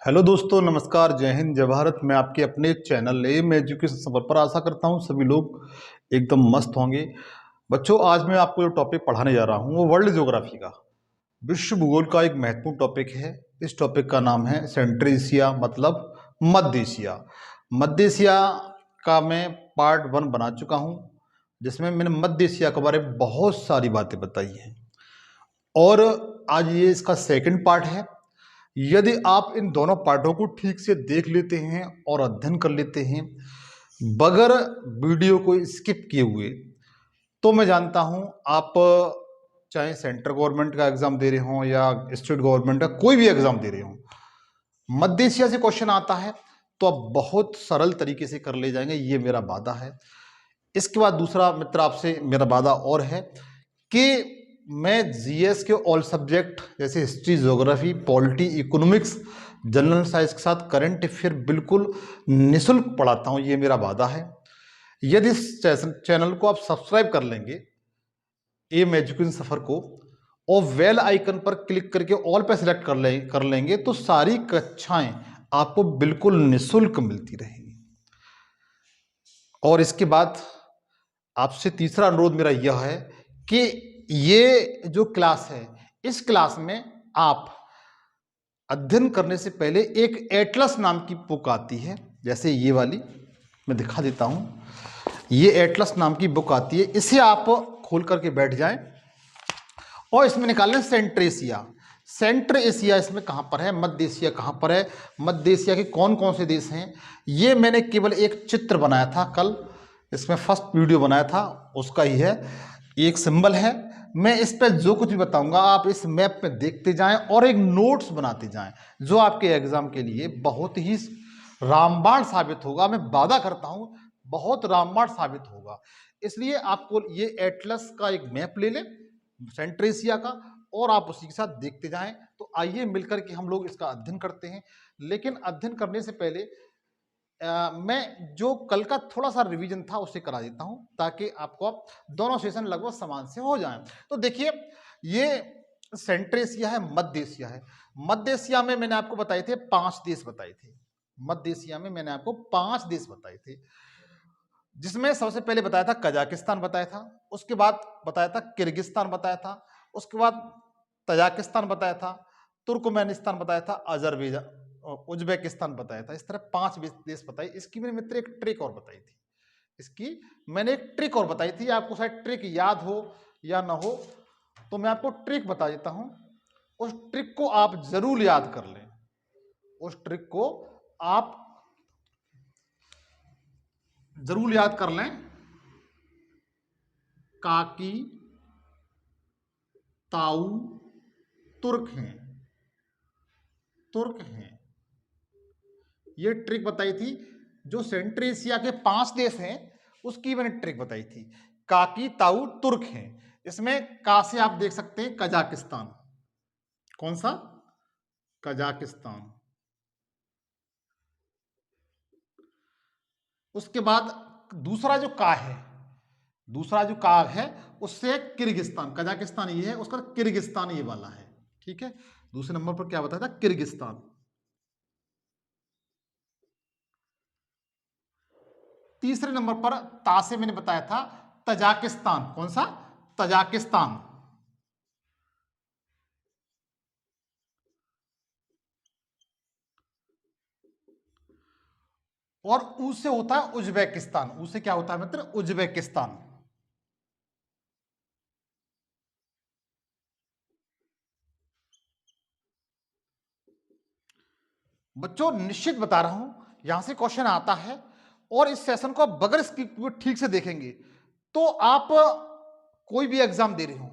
Hello दोस्तों, नमस्कार, जय हिंद, जय भारत। मैं आपके अपने चैनल एम एजुकेशन सफर पर आशा करता हूं सभी लोग एकदम मस्त होंगे। बच्चों, आज मैं आपको जो टॉपिक पढ़ाने जा रहा हूं वो वर्ल्ड ज्योग्राफी का, विश्व भूगोल का एक महत्वपूर्ण टॉपिक है। इस टॉपिक का नाम है सेंट्रल एशिया, मतलब मध्य एशिया। मध्य एशिया का मैं पार्ट 1 बना चुका हूं, जिसमें मैंने मध्य एशिया के बारे में बहुत सारी बातें बताई हैं, और आज ये इसका सेकंड पार्ट है। यदि आप इन दोनों पार्टों को ठीक से देख लेते हैं और अध्ययन कर लेते हैं बगैर वीडियो को स्किप किए हुए, तो मैं जानता हूं आप चाहे सेंट्रल गवर्नमेंट का एग्जाम दे रहे हो या स्टेट गवर्नमेंट का कोई भी एग्जाम दे रहे हो, मध्य एशिया से क्वेश्चन आता है तो आप बहुत सरल तरीके से कर ले जाएंगे, ये मेरा वादा है। इसके बाद दूसरा मित्र आपसे मेरा वादा और है कि मैं जीएस के ऑल सब्जेक्ट जैसे history, geography, polity, economics, general science के साथ करंट अफेयर बिल्कुल निःशुल्क पढ़ाता हूं, ये मेरा वादा है। यदि इस चैनल को आप सब्सक्राइब कर लेंगे, एम एजुकेशन सफर को, और वेल आइकन पर क्लिक करके ऑल पे सिलेक्ट कर लेंगे तो सारी कक्षाएं आपको बिल्कुल निःशुल्क मिलती रहेंगी। और इसके बाद आपसे तीसरा अनुरोध मेरा यह है कि ये जो क्लास है, इस क्लास में आप अध्ययन करने से पहले एक एटलस नाम की बुक आती है, जैसे ये वाली मैं दिखा देता हूं। ये एटलस नाम की बुक आती है, इसे आप खोल करके बैठ जाएं और इसमें निकालें सेंट्रल एशिया। सेंट्रल एशिया इसमें कहां पर है, मध्य एशिया कहां पर है, मध्य एशिया के कौन कौन से देश हैं। ये मैंने केवल एक चित्र बनाया था कल, इसमें फर्स्ट वीडियो बनाया था, उसका ही है, एक सिंबल है। मैं इस पर जो कुछ भी बताऊंगा आप इस मैप में देखते जाएं और एक नोट्स बनाते जाएं, जो आपके एग्जाम के लिए बहुत ही रामबाण साबित होगा। मैं वादा करता हूं बहुत रामबाण साबित होगा। इसलिए आपको ये एटलस का एक मैप ले लें सेंट्रल एशिया का, और आप उसी के साथ देखते जाएं। तो आइए मिलकर के हम लोग इसका अध्ययन करते हैं। लेकिन अध्ययन करने से पहले मैं जो कल का थोड़ा सा रिवीजन था उसे करा देता हूं, ताकि आपको दोनों सेशन लगभग समान से हो जाएं। तो देखिए, ये सेंट्रल एशिया है, मध्य एशिया है। मध्य एशिया में मैंने आपको बताए थे 5 देश बताए थे। मध्य एशिया में मैंने आपको 5 देश बताए थे, जिसमें सबसे पहले बताया था कजाकिस्तान बताया था, उसके बाद बताया था किर्गिस्तान बताया था, उसके बाद तजाकिस्तान बताया था, तुर्कमेनिस्तान बताया था, अजरबैजान, उज्बेकिस्तान बताया था। इस तरह 5 देश बताए। इसकी मेरे मित्र एक ट्रिक और बताई थी, इसकी मैंने एक ट्रिक और बताई थी, आपको शायद ट्रिक याद हो या ना हो, तो मैं आपको ट्रिक बता देता हूं। उस ट्रिक को आप जरूर याद कर लें, उस ट्रिक को आप जरूर याद कर लें। काकी ताऊ तुर्क हैं, तुर्क हैं, ये ट्रिक बताई थी। जो सेंट्रल एशिया के 5 देश हैं उसकी मैंने ट्रिक बताई थी। काकी ताऊ तुर्क हैं। इसमें का से आप देख सकते हैं कजाकिस्तान, कौन सा, कजाकिस्तान। उसके बाद दूसरा जो का है, दूसरा जो का है उससे किर्गिस्तान, कजाकिस्तान ये है, उसका किर्गिस्तान ये वाला है, ठीक है। दूसरे नंबर पर क्या बताया था, किर्गिस्तान। तीसरे नंबर पर ता से मैंने बताया था तजाकिस्तान, कौन सा, तजाकिस्तान। और ऊ से होता है उज्बेकिस्तान, ऊ से क्या होता है मित्र, उज्बेकिस्तान। बच्चों निश्चित बता रहा हूं, यहां से क्वेश्चन आता है, और इस सेशन को आप बगैर इसकी ठीक से देखेंगे तो आप कोई भी एग्जाम दे रहे हो,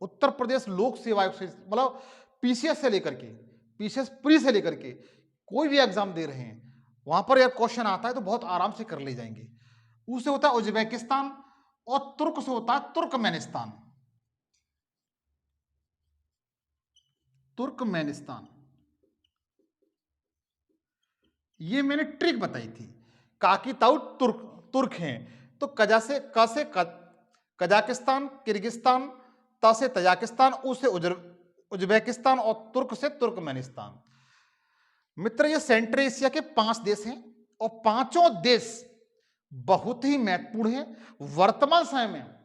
उत्तर प्रदेश लोक सेवा आयोग से, मतलब पीसीएस से लेकर के, पीसीएस प्री से लेकर के कोई भी एग्जाम दे रहे हैं, वहां पर यह क्वेश्चन आता है तो बहुत आराम से कर ले जाएंगे। उससे होता है उज्बेकिस्तान, और तुर्क से होता है तुर्कमेनिस्तान, तुर्कमेनिस्तान। ये मैंने ट्रिक बताई थी। काकी ताऊ तुर्क, तुर्क हैं, तो कजा से क से कजाकिस्तान, किर्गिस्तान, ता से तजाकिस्तान, उ से उज्बेकिस्तान, और तुर्क से तुर्कमेनिस्तान। मित्र ये सेंट्रल एशिया के 5 देश हैं और पांचों देश बहुत ही महत्वपूर्ण हैं। वर्तमान समय में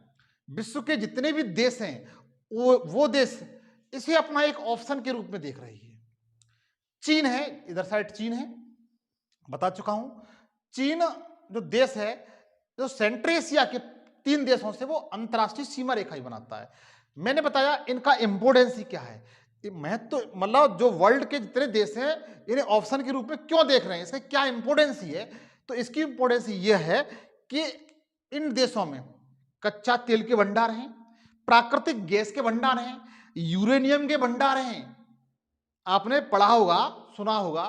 विश्व के जितने भी देश हैं वो देश इसे अपना एक ऑप्शन के रूप में देख रही है। चीन है, इधर साइड चीन है, बता चुका हूं। चीन जो देश है, जो सेंट्रल एशिया के 3 देशों से वो अंतरराष्ट्रीय सीमा रेखा ही बनाता है। मैंने बताया इनका इंपोर्टेंस ही क्या है, महत्व, मतलब जो वर्ल्ड के जितने देश हैं इन्हें ऑप्शन के रूप में क्यों देख रहे हैं, इसका क्या इंपोर्टेंस ही है। तो इसकी इंपोर्टेंस यह है कि इन देशों में कच्चा तेल के भंडार हैं, प्राकृतिक गैस के भंडार हैं, यूरेनियम के भंडार हैं। आपने पढ़ा होगा, सुना होगा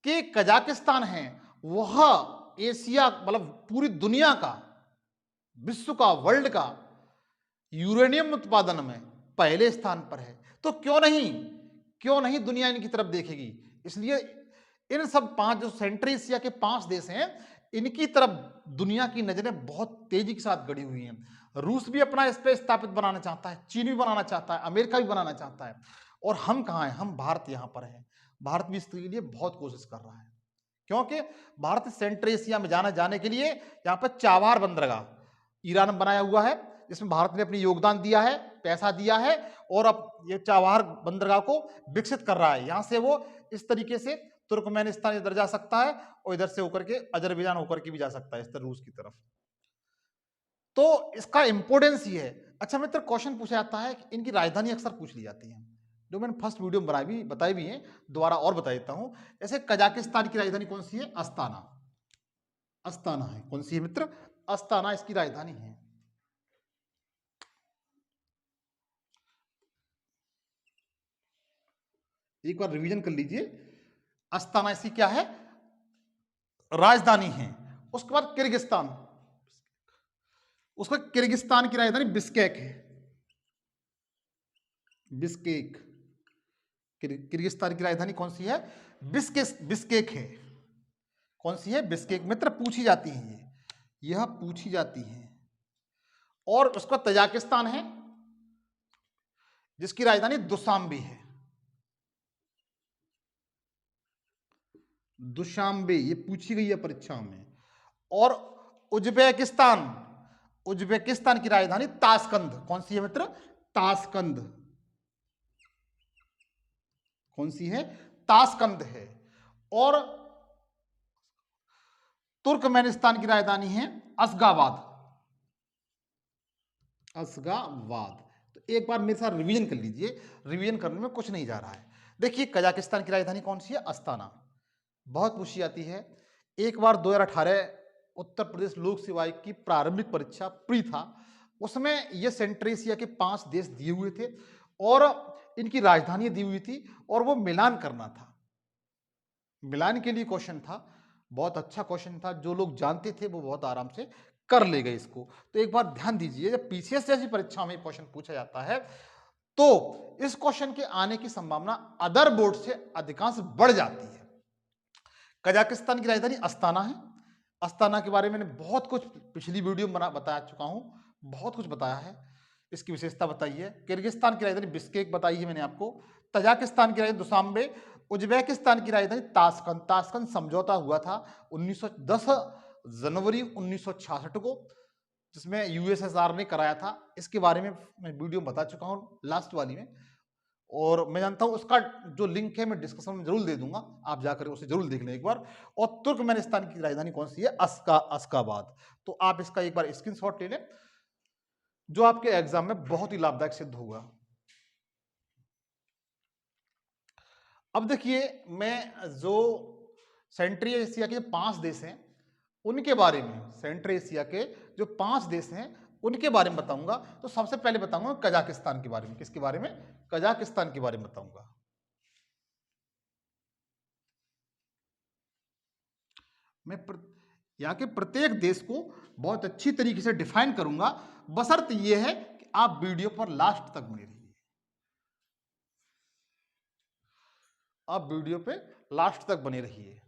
कि कजाकिस्तान है वह एशिया, मतलब पूरी दुनिया का, विश्व का, वर्ल्ड का यूरेनियम उत्पादन में पहले स्थान पर है। तो क्यों नहीं दुनिया इनकी तरफ देखेगी। इसलिए इन सब 5 जो सेंट्रल एशिया के 5 देश हैं इनकी तरफ दुनिया की नजरें बहुत तेजी के साथ गड़ी हुई हैं। रूस भी अपना स्पेस स्थापित बनाना चाहता है, चीन भी बनाना चाहता है, अमेरिका भी बनाना चाहता है। और हम कहाँ हैं, हम भारत यहाँ पर हैं। भारत भी इसके लिए बहुत कोशिश कर रहा है, क्योंकि भारत सेंट्रल एशिया में जाने के लिए यहाँ पर चाबहार बंदरगाह ईरान में बनाया हुआ है, जिसमें भारत ने अपनी योगदान दिया है, पैसा दिया है और अब ये चाबहार बंदरगाह को विकसित कर रहा है। यहां से वो इस तरीके से तुर्कमेनिस्तान इधर जा सकता है और इधर से होकर के अजरबैजान होकर के भी जा सकता है इस तरह रूस की तरफ। तो इसका इंपोर्टेंस ही है। अच्छा मित्र, क्वेश्चन पूछा जाता है कि इनकी राजधानी अक्सर पूछ ली जाती है, जो मैंने फर्स्ट वीडियो में बताई भी है, दोबारा और बता देता हूं। जैसे कजाकिस्तान की राजधानी कौन सी है, अस्ताना। अस्ताना है, कौन सी है मित्र, अस्ताना इसकी राजधानी है। एक बार रिवीजन कर लीजिए, अस्ताना इसकी क्या है, राजधानी है। उसके बाद किर्गिस्तान, उसका किर्गिस्तान की राजधानी बिश्केक है। बिश्केक, किर्गिस्तान की राजधानी कौन सी है, बिश्केक है। कौन सी है, बिश्केक। मित्र पूछी जाती है यह पूछी जाती है। और उसका तजाकिस्तान है जिसकी राजधानी दुशांबे है। दुशांबे ये पूछी गई है परीक्षा में। और उज्बेकिस्तान, उज्बेकिस्तान की राजधानी ताशकंद। कौन सी है मित्र, ताशकंद। कौन सी है, ताशकंद है। और तुर्कमेनिस्तान की राजधानी है अशगाबाद। अशगाबाद। तो एक बार मेरे साथ रिवीजन कर लीजिए, रिवीजन करने में कुछ नहीं जा रहा है। देखिए कजाकिस्तान की राजधानी कौन सी है, अस्ताना। बहुत पूछी जाती है। एक बार 2018 उत्तर प्रदेश लोक सेवा आयोग की प्रारंभिक परीक्षा प्री था, उसमें ये सेंट्रल एशिया के 5 देश दिए हुए थे और इनकी राजधानी दी हुई थी और वो मिलान करना था। मिलान के लिए क्वेश्चन था, बहुत अच्छा क्वेश्चन था। जो लोग जानते थे वो बहुत आराम से कर ले गए इसको। तो एक बार ध्यान दीजिए, जब पीसीएस जैसी परीक्षा में क्वेश्चन पूछा जाता है तो इस क्वेश्चन के आने की संभावना अदर बोर्ड से अधिकांश बढ़ जाती है। कजाकिस्तान की राजधानी अस्ताना है। अस्ताना के बारे में मैंने बहुत कुछ पिछली वीडियो में बता चुका हूं, बहुत कुछ बताया है, इसकी विशेषता बताई है। किर्गिस्तान की राजधानी बिश्केक बताई है मैंने आपको। तजाकिस्तान की राजधानी दुशांबे। उज्बेकिस्तान की राजधानी ताशकंद। ताशकंद समझौता हुआ था 1910 जनवरी 1966 को, जिसमें यूएसएसआर ने कराया था। इसके बारे में मैं वीडियो बता चुका हूं लास्ट वाली में, और मैं जानता हूं उसका जो लिंक है मैं डिस्क्रिप्शन में जरूर दे दूंगा, आप जाकर उसे जरूर देख लें एक बार। और तुर्कमेनिस्तान की राजधानी कौन सी है, अशगाबाद। तो आप इसका एक बार स्क्रीनशॉट ले लें, जो आपके एग्जाम में बहुत ही लाभदायक सिद्ध होगा। अब देखिए, मैं जो सेंट्रल एशिया के 5 देश हैं उनके बारे में, सेंट्रल एशिया के जो 5 देश हैं उनके बारे में बताऊंगा। तो सबसे पहले बताऊंगा कजाकिस्तान के बारे में। किसके बारे में, कजाकिस्तान के बारे में बताऊंगा। मैं यहाँ के प्रत्येक देश को बहुत अच्छी तरीके से डिफाइन करूंगा, बशर्ते यह है कि आप वीडियो पर लास्ट तक बने रहिए। आप वीडियो पे लास्ट तक बने रहिए।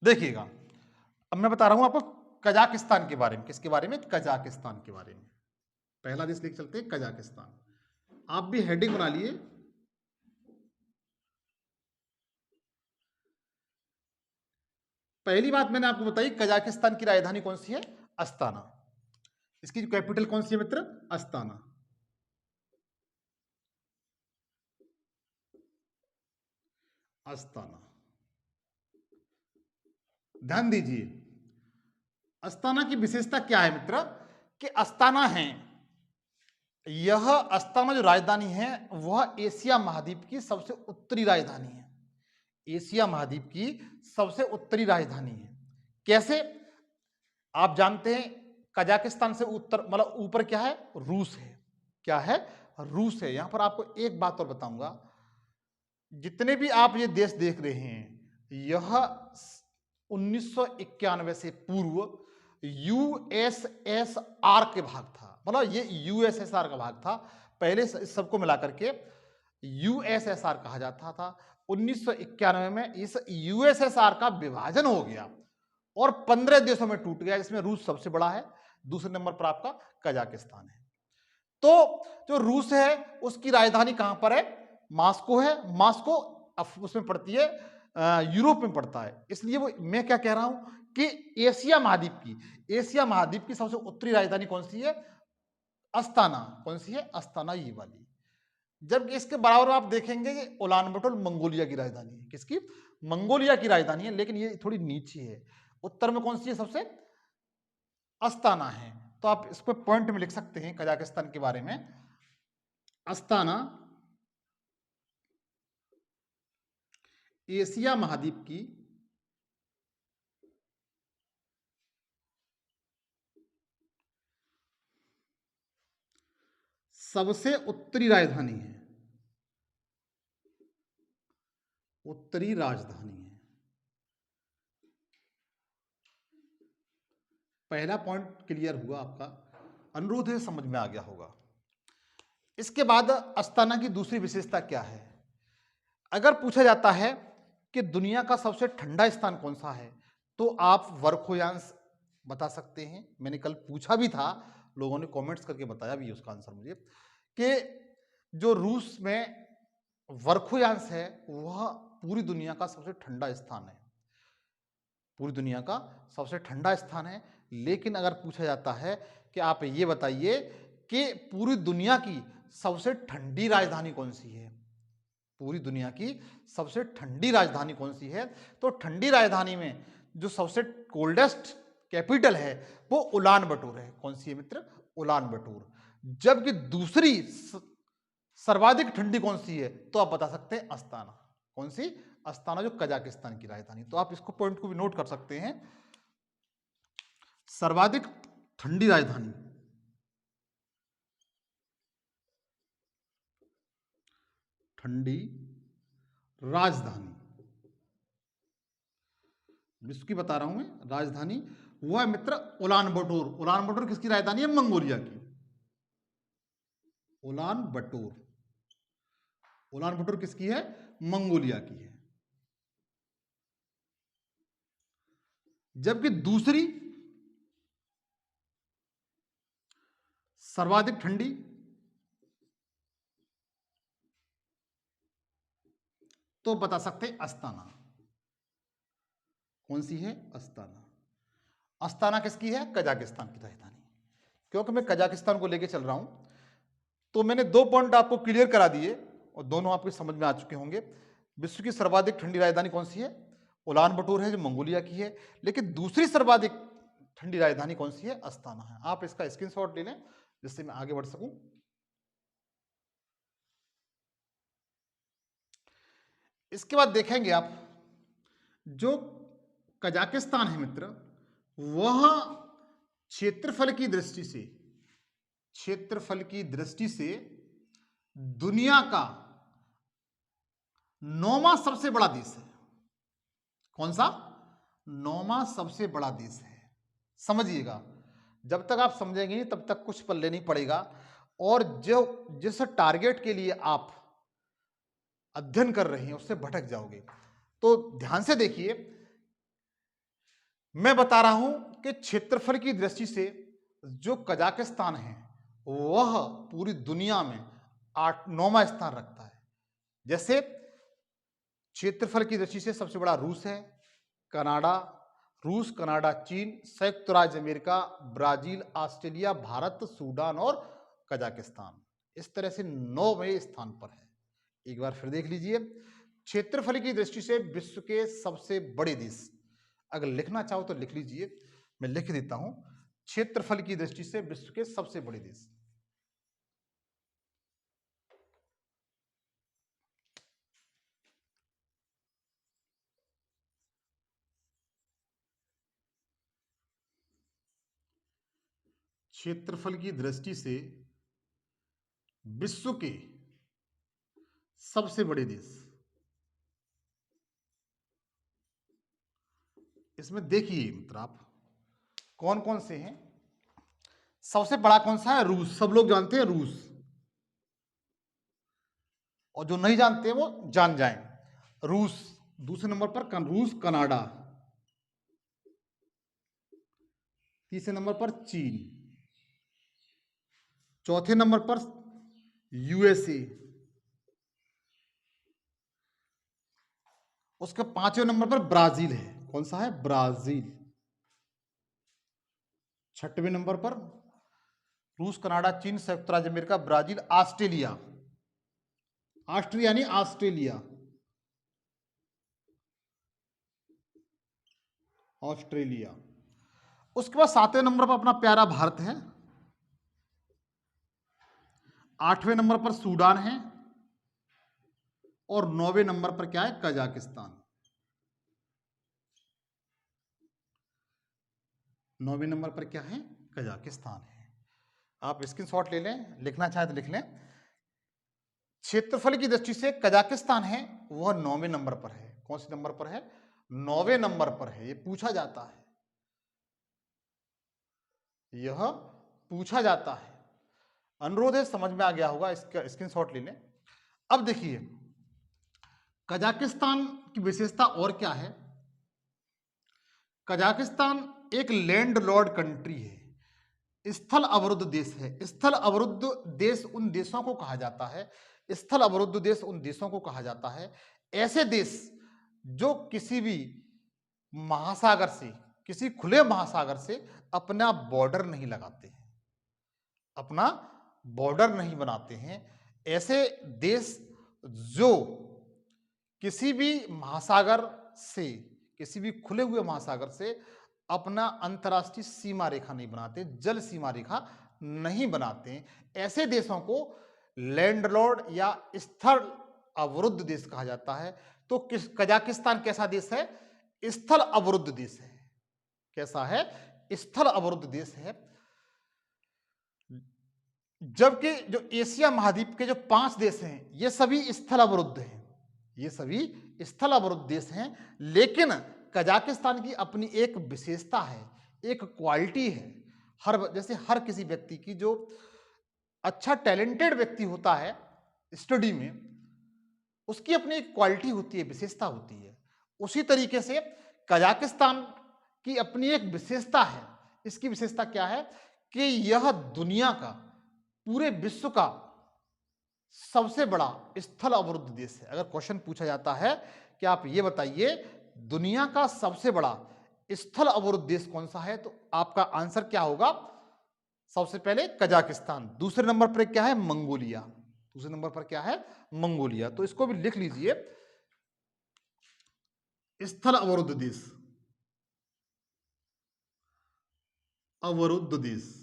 देखिएगा, अब मैं बता रहा हूं आपको कजाकिस्तान के बारे में। किसके बारे में, कजाकिस्तान के बारे में। पहला देश लेके चलते हैं कजाकिस्तान। आप भी हेडिंग बना लिए, पहली बात मैंने आपको बताई, कजाकिस्तान की राजधानी कौन सी है? अस्ताना। इसकी जो कैपिटल कौन सी है मित्र? अस्ताना। अस्ताना, ध्यान दीजिए, अस्ताना की विशेषता क्या है मित्र? कि अस्ताना है, यह अस्ताना जो राजधानी है वह एशिया महाद्वीप की सबसे उत्तरी राजधानी है। एशिया महाद्वीप की सबसे उत्तरी राजधानी है। कैसे? आप जानते हैं कजाकिस्तान से उत्तर मतलब ऊपर क्या है? रूस है। क्या है? रूस है। यहां पर आपको एक बात और बताऊंगा, जितने भी आप ये देश देख रहे हैं यह 1991 से पूर्व यूएसएसआर के भाग था। मतलब ये यूएसएसआर का भाग था। पहले इस सबको मिलाकर के यूएसएसआर कहा जाता था। 1991 में इस यूएसएसआर का विभाजन हो गया और 15 देशों में टूट गया, जिसमें रूस सबसे बड़ा है। दूसरे नंबर पर आपका कजाकिस्तान है। तो जो रूस है उसकी राजधानी कहां पर है? मॉस्को है। मॉस्को उसमें पड़ती है, यूरोप में पड़ता है। इसलिए वो मैं क्या कह रहा हूं कि एशिया महाद्वीप की सबसे उत्तरी राजधानी कौन सी है? अस्ताना। कौन सी है? अस्ताना, ये वाली। जबकि इसके बराबर आप देखेंगे कि उलान बटोर मंगोलिया की राजधानी है। किसकी? मंगोलिया की राजधानी है, लेकिन ये थोड़ी नीचे है। उत्तर में कौन सी है सबसे? अस्ताना है। तो आप इसको पॉइंट में लिख सकते हैं कजाकिस्तान के बारे में, अस्ताना एशिया महाद्वीप की सबसे उत्तरी राजधानी है। उत्तरी राजधानी है। पहला पॉइंट क्लियर हुआ आपका, अनुरोध है समझ में आ गया होगा। इसके बाद अस्ताना की दूसरी विशेषता क्या है? अगर पूछा जाता है कि दुनिया का सबसे ठंडा स्थान कौन सा है, तो आप वर्खोयांश बता सकते हैं। मैंने कल पूछा भी था, लोगों ने कमेंट्स करके बताया भी उसका आंसर मुझे, कि जो रूस में वर्खोयांश है वह पूरी दुनिया का सबसे ठंडा स्थान है। पूरी दुनिया का सबसे ठंडा स्थान है। लेकिन अगर पूछा जाता है कि आप ये बताइए कि पूरी दुनिया की सबसे ठंडी राजधानी कौन सी है? पूरी दुनिया की सबसे ठंडी राजधानी कौन सी है? तो ठंडी राजधानी में जो सबसे कोल्डेस्ट कैपिटल है वो उलान बटोर है। कौन सी है मित्र? उलान बटोर। जबकि दूसरी सर्वाधिक ठंडी कौन सी है? तो आप बता सकते हैं अस्ताना। कौन सी? अस्ताना, जो कजाकिस्तान की राजधानी। तो आप इसको पॉइंट को भी नोट कर सकते हैं, सर्वाधिक ठंडी राजधानी, ठंडी राजधानी जिसकी बता रहा हूं मैं राजधानी, वो है मित्र उलान बटोर। उलान बटोर किसकी राजधानी है? मंगोलिया की। उलान बटोर, उलान बटोर किसकी है? मंगोलिया की है। जबकि दूसरी सर्वाधिक ठंडी तो बता सकते हैं अस्ताना। कौन सी है? अस्ताना। अस्ताना किसकी है? कजाकिस्तान की राजधानी। क्योंकि मैं कजाकिस्तान को लेके चल रहा हूं, तो मैंने दो पॉइंट आपको क्लियर करा दिए और दोनों आपको समझ में आ चुके होंगे। विश्व की सर्वाधिक ठंडी राजधानी कौन सी है? उलान बटोर है, जो मंगोलिया की है। लेकिन दूसरी सर्वाधिक ठंडी राजधानी कौन सी है? अस्ताना है। आप इसका स्क्रीनशॉट ले लें जिससे मैं आगे बढ़ सकूं। इसके बाद देखेंगे आप, जो कजाकिस्तान है मित्र, वह क्षेत्रफल की दृष्टि से, क्षेत्रफल की दृष्टि से दुनिया का 9वां सबसे बड़ा देश है। कौन सा? 9वां सबसे बड़ा देश है। समझिएगा, जब तक आप समझेंगे नहीं तब तक कुछ पल्ले नहीं पड़ेगा। और जो जिस टारगेट के लिए आप अध्ययन कर रहे हैं उससे भटक जाओगे। तो ध्यान से देखिए, मैं बता रहा हूं कि क्षेत्रफल की दृष्टि से जो कजाकिस्तान है वह पूरी दुनिया में 9वां स्थान रखता है। जैसे क्षेत्रफल की दृष्टि से सबसे बड़ा रूस है, कनाडा, रूस, कनाडा, चीन, संयुक्त राज्य America, Brazil, Australia, Bharat, Sudan और कजाकिस्तान। इस तरह से 9वें स्थान पर है। एक बार फिर देख लीजिए, क्षेत्रफल की दृष्टि से विश्व के सबसे बड़े देश, अगर लिखना चाहो तो लिख लीजिए, मैं लिख देता हूं, क्षेत्रफल की दृष्टि से विश्व के सबसे बड़े देश। क्षेत्रफल की दृष्टि से विश्व के सबसे बड़े देश, इसमें देखिए मित्र आप कौन कौन से हैं। सबसे बड़ा कौन सा है? रूस, सब लोग जानते हैं रूस, और जो नहीं जानते वो जान जाएं। रूस दूसरे नंबर पर, रूस, कनाडा तीसरे नंबर पर, चीन चौथे नंबर पर, यूएसए उसके पांचवें नंबर पर ब्राजील है। कौन सा है? ब्राजील। छठवें नंबर पर रूस, कनाडा, चीन, संयुक्त राज्य अमेरिका, ब्राजील, ऑस्ट्रेलिया, ऑस्ट्रिया यानी ऑस्ट्रेलिया, ऑस्ट्रेलिया। उसके बाद सातवें नंबर पर अपना प्यारा भारत है, आठवें नंबर पर सूडान है, और 9वें नंबर पर क्या है? कजाकिस्तान। 9वें नंबर पर क्या है? कजाकिस्तान है। आप स्क्रीनशॉट ले लें, लिखना चाहे तो लिख लें। क्षेत्रफल की दृष्टि से कजाकिस्तान है वह 9वें नंबर पर है। कौन से नंबर पर है? 9वें नंबर पर है। ये पूछा जाता है, यह पूछा जाता है। अनुरोध है, समझ में आ गया होगा, इसका स्क्रीनशॉट ले लें। अब देखिए कजाकिस्तान की विशेषता और क्या है। कजाकिस्तान एक लैंडलॉर्ड कंट्री है, स्थल अवरुद्ध देश है। स्थल अवरुद्ध देश उन देशों को कहा जाता है, स्थल अवरुद्ध देश उन देशों को कहा जाता है, ऐसे देश जो किसी भी महासागर से, किसी खुले महासागर से अपना बॉर्डर नहीं लगाते हैं, अपना बॉर्डर नहीं बनाते हैं। ऐसे देश जो किसी भी महासागर से, किसी भी खुले हुए महासागर से अपना अंतर्राष्ट्रीय सीमा रेखा नहीं बनाते, जल सीमा रेखा नहीं बनाते, ऐसे देशों को लैंडलॉर्ड या स्थल अवरुद्ध देश कहा जाता है। तो कजाकिस्तान कैसा देश है? स्थल अवरुद्ध देश है। कैसा है? स्थल अवरुद्ध देश है। जबकि जो एशिया महाद्वीप के जो 5 देश हैं ये सभी स्थल अवरुद्ध हैं, ये सभी स्थल अवरुद्ध देश हैं। लेकिन कजाकिस्तान की अपनी एक विशेषता है, एक क्वालिटी है। जैसे हर किसी व्यक्ति की, जो अच्छा टैलेंटेड व्यक्ति होता है स्टडी में, उसकी अपनी एक क्वालिटी होती है, विशेषता होती है। उसी तरीके से कजाकिस्तान की अपनी एक विशेषता है। इसकी विशेषता क्या है? कि यह दुनिया का, पूरे विश्व का सबसे बड़ा स्थल अवरुद्ध देश है। अगर क्वेश्चन पूछा जाता है कि आप ये बताइए दुनिया का सबसे बड़ा स्थल अवरुद्ध देश कौन सा है, तो आपका आंसर क्या होगा? सबसे पहले कजाकिस्तान, दूसरे नंबर पर क्या है? मंगोलिया। दूसरे नंबर पर क्या है? मंगोलिया। तो इसको भी लिख लीजिए, स्थल अवरुद्ध देश, अवरुद्ध देश।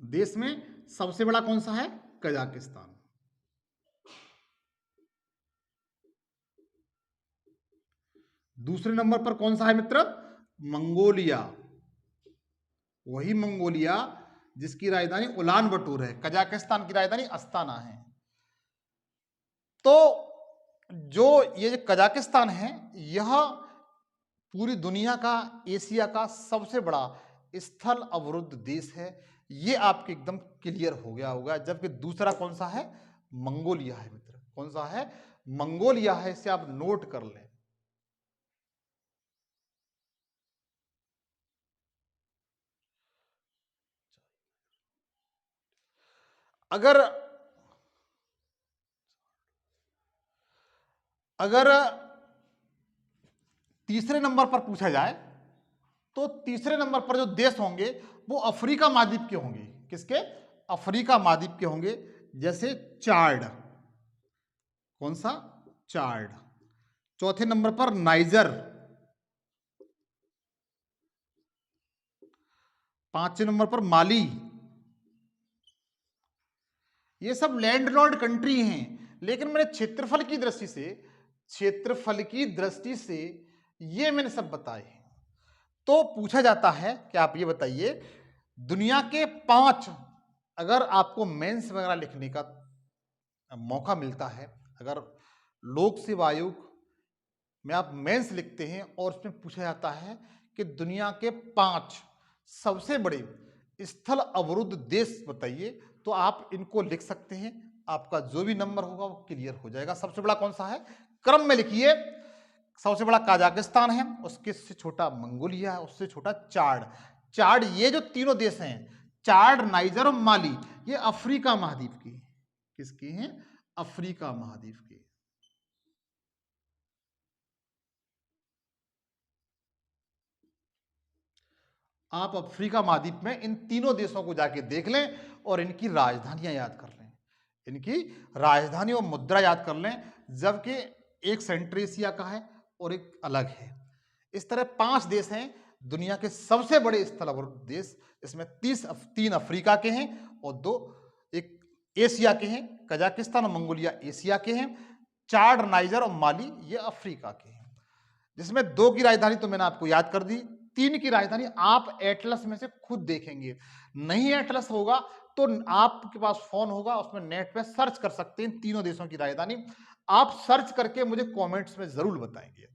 देश में सबसे बड़ा कौन सा है? कजाकिस्तान। दूसरे नंबर पर कौन सा है मित्र? मंगोलिया। वही मंगोलिया जिसकी राजधानी उलान बटूर है। कजाकिस्तान की राजधानी अस्ताना है। तो जो ये कजाकिस्तान है, यह पूरी दुनिया का, एशिया का सबसे बड़ा स्थल अवरुद्ध देश है। ये आपके एकदम क्लियर हो गया होगा। जबकि दूसरा कौन सा है? मंगोलिया है मित्र। कौन सा है? मंगोलिया है। इसे आप नोट कर लें। अगर अगर तीसरे नंबर पर पूछा जाए तो तीसरे नंबर पर जो देश होंगे वो अफ्रीका महाद्वीप के होंगे। किसके? अफ्रीका महाद्वीप के होंगे। जैसे चाड, कौन सा? चाड। चौथे नंबर पर नाइजर, पांचवें नंबर पर माली। ये सब लैंडलॉर्ड कंट्री हैं, लेकिन मैंने क्षेत्रफल की दृष्टि से ये मैंने सब बताए हैं। तो पूछा जाता है कि आप ये बताइए, दुनिया के 5, अगर आपको मेंस वगैरह लिखने का मौका मिलता है, अगर लोक सेवा आयोग में आप मेंस लिखते हैं और उसमें पूछा जाता है कि दुनिया के 5 सबसे बड़े स्थल अवरुद्ध देश बताइए, तो आप इनको लिख सकते हैं। आपका जो भी नंबर होगा वो क्लियर हो जाएगा। सबसे बड़ा कौन सा है? क्रम में लिखिए। सबसे बड़ा काजाकिस्तान है, उसके से छोटा मंगोलिया है, उससे छोटा चाड। चाड, ये जो तीनों देश हैं, चाड, नाइजर और माली, ये अफ्रीका महाद्वीप की। किसकी हैं? अफ्रीका महाद्वीप की। आप अफ्रीका महाद्वीप में इन तीनों देशों को जाके देख लें और इनकी राजधानियां याद कर लें। इनकी राजधानी और मुद्रा याद कर लें, जबकि एक सेंट्रल एशिया का है और एक अलग है। इस तरह 5 देश हैं दुनिया के सबसे बड़े स्थल अवरुद्ध देश। इसमें 3 अफ्रीका के हैं और 2 एक एशिया के हैं। कजाकिस्तान और मंगोलिया एशिया के हैं। चाड, नाइजर और माली ये अफ्रीका के हैं। जिसमें 2 की राजधानी तो मैंने आपको याद कर दी, 3 की राजधानी आप एटलस में से खुद देखेंगे। नहीं एटलस होगा तो आपके पास फोन होगा, उसमें नेट पे सर्च कर सकते हैं तीनों देशों की राजधानी। आप सर्च करके मुझे कमेंट्स में जरूर बताएंगे।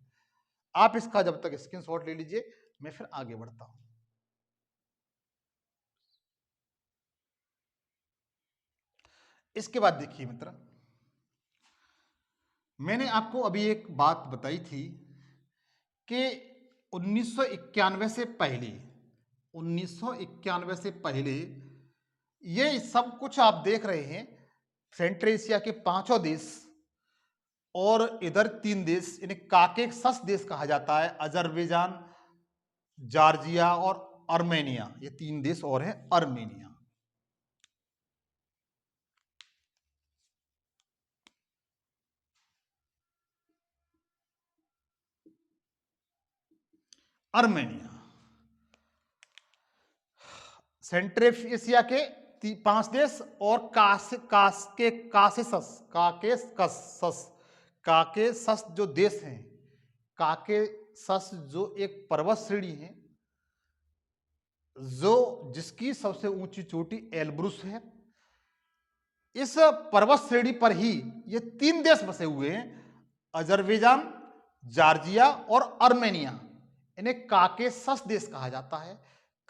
आप इसका जब तक स्क्रीनशॉट ले लीजिए, मैं फिर आगे बढ़ता हूं। इसके बाद देखिए मित्र, मैंने आपको अभी एक बात बताई थी कि 1991 से पहले 1991 से पहले ये सब कुछ आप देख रहे हैं, सेंट्रल एशिया के 5 देश और इधर 3 देश, इन्हें काकेशस देश कहा जाता है। अजरबैजान, जॉर्जिया और आर्मेनिया, ये 3 देश और हैं। आर्मेनिया, आर्मेनिया सेंट्रल एशिया के 5 देश और काकेशस जो देश हैं, काकेशस जो एक पर्वत श्रेणी है, जो जिसकी सबसे ऊंची चोटी एल्ब्रुस है। इस पर्वत श्रेणी पर ही ये 3 देश बसे हुए हैं, अजरबैजान, जॉर्जिया और आर्मेनिया। इन्हें काकेशस देश कहा जाता है।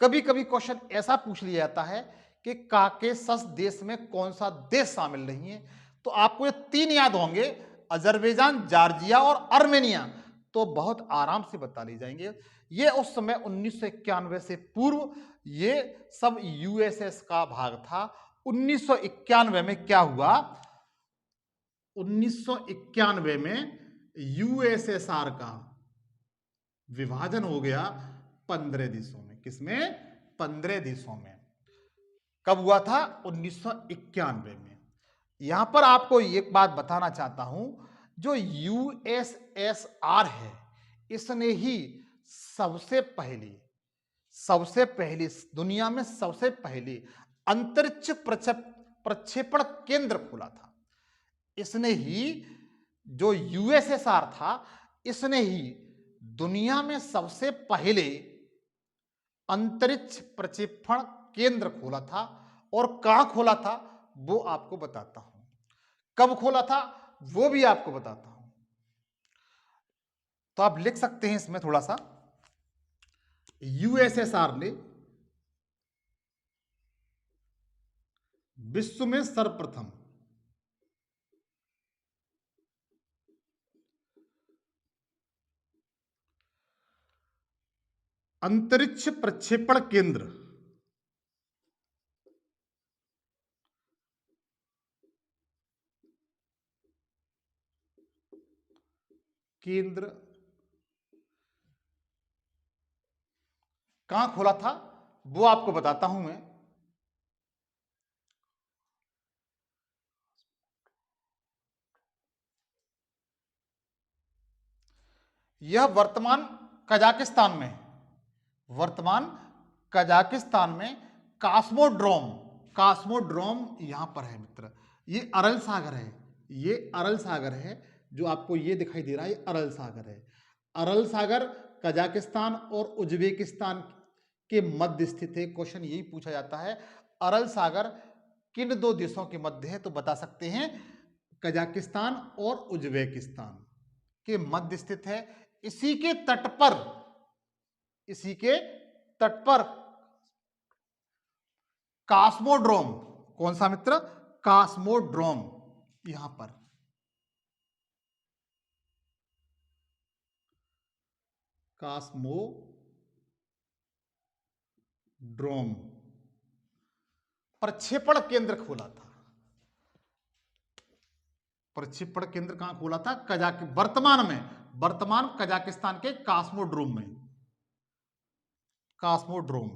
कभी कभी क्वेश्चन ऐसा पूछ लिया जाता है कि काकेशस देश में कौन सा देश शामिल नहीं है, तो आपको ये 3 याद होंगे, अजरबैजान, जॉर्जिया और आर्मेनिया, तो बहुत आराम से बता ले जाएंगे। ये उस समय 1991 से पूर्व ये सब यूएसएस का भाग था। 1991 में क्या हुआ? 1991 में यूएसएसआर का विभाजन हो गया 15 देशों में। किसमें? 15 देशों में। कब हुआ था? 1991 में। यहां पर आपको एक बात बताना चाहता हूं, जो यूएसएसआर है, इसने ही सबसे पहले दुनिया में सबसे पहले अंतरिक्ष प्रक्षेपण केंद्र खोला था। इसने ही, जो यूएसएसआर था, इसने ही दुनिया में सबसे पहले अंतरिक्ष प्रक्षेपण केंद्र खोला था। और कहां खोला था वो आपको बताता हूं, कब खोला था वो भी आपको बताता हूं। तो आप लिख सकते हैं इसमें थोड़ा सा, यूएसएसआर ने विश्व में सर्वप्रथम अंतरिक्ष प्रक्षेपण केंद्र कहां खोला था वो आपको बताता हूं मैं। यह वर्तमान कजाकिस्तान में, वर्तमान कजाकिस्तान में कास्मोड्रोम, कास्मोड्रोम यहां पर है मित्र। ये अरल सागर है, ये अरल सागर है जो आपको ये दिखाई दे रहा है, ये अरल सागर है। अरल सागर कजाकिस्तान और उज्बेकिस्तान के मध्य स्थित है। क्वेश्चन यही पूछा जाता है, अरल सागर किन दो देशों के मध्य है, तो बता सकते हैं कजाकिस्तान और उज्बेकिस्तान के मध्य स्थित है। इसी के तट पर, इसी के तट पर कास्मोड्रोम, कौन सा मित्र, कास्मोड्रोम, यहां पर कास्मोड्रोम प्रक्षेपण केंद्र खोला था। प्रक्षेपण केंद्र कहां खोला था, वर्तमान में, वर्तमान कजाकिस्तान के कास्मोड्रोम में, कास्मोड्रोम।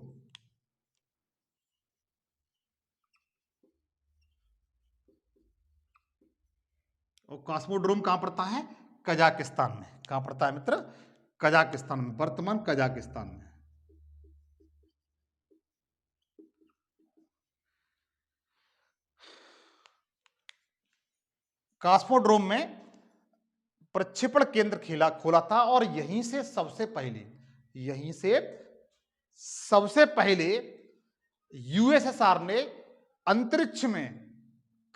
और कास्मोड्रोम कहां पड़ता है, कजाकिस्तान में। कहां पड़ता है मित्र, कजाकिस्तान में, वर्तमान कजाकिस्तान में। कास्मोड्रोम में प्रक्षेपण केंद्र खोला था और यहीं से सबसे पहले, यहीं से सबसे पहले यूएसएसआर ने अंतरिक्ष में